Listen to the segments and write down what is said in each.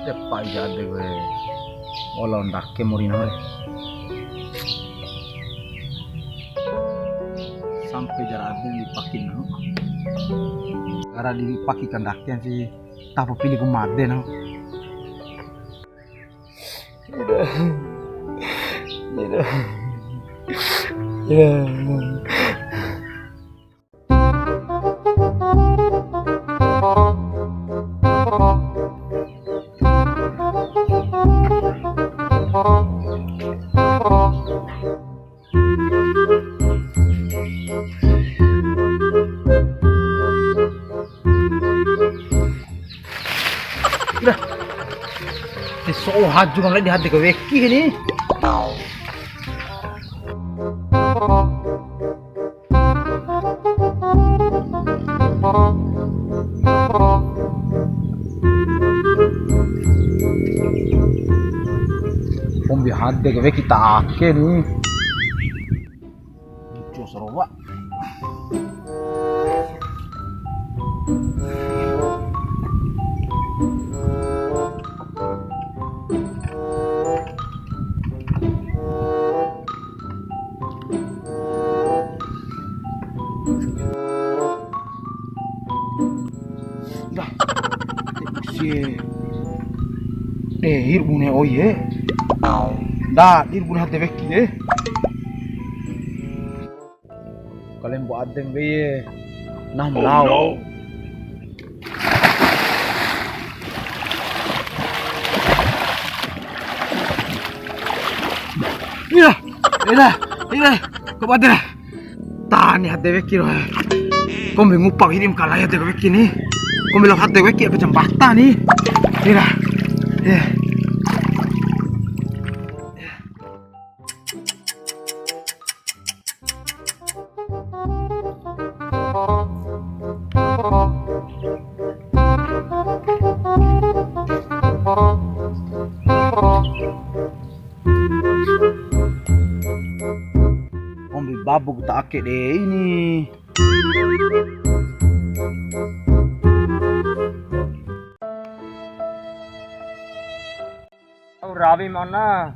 Depai jade gue. Walau ndake morinore. Sampai jarak dipakin no. Gara dipakikan dakian sih. Tak pilih kumade no. Tidak. Tidak. Ya. Udah. So haju kan di hati ke weki ini. Pombi hati ke weki tak ake nih. Lucu seru pak. Dah, si, hirbune oye, dah hirbune hati beki kalian buat adeng be, nah melau. Iya, kepada tani hati beki loh. Kau mengupak hirim kalaya hati beki nih. Kau bilang hati beki apa jembatan nih? Iya. Ambil babuk tak akik deh ini. Ravi mana?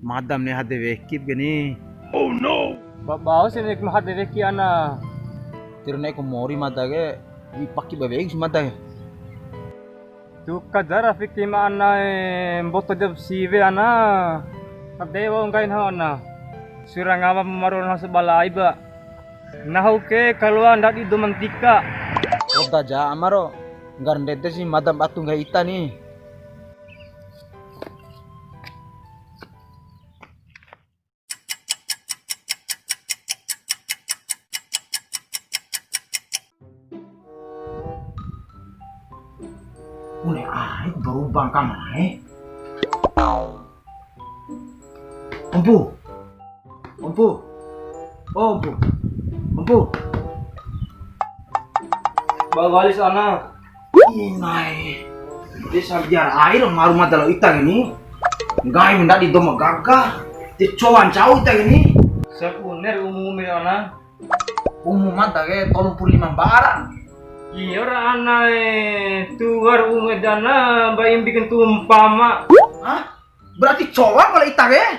Madam nih hati wekip gini. Oh no. Bawa sini ke mahad deki ana. Tirne ko mori mata ke ipaki babeg mata ke. Tu kadara fikti mana boto jab sive ana. Kadewa ngain ha ana. Surang apa marun ha sebalai ba. Nahu ke kaluan dak itu mantika. Oda ja amaro. Garndete si madam atu ngai ita nih. Une ai berubah kamai. Ompu. Bagalis ana. Inai. Desa biar air maru mata lo ita gini. Gai mendak di doma gagah. Di cowan cau ita gini. Sekuner umumnya ana. Umum mata ke 35 barang. Iya orang ana tuar umedana bayang bikin tumpama. Hah? Berarti cowan kalau ita ke?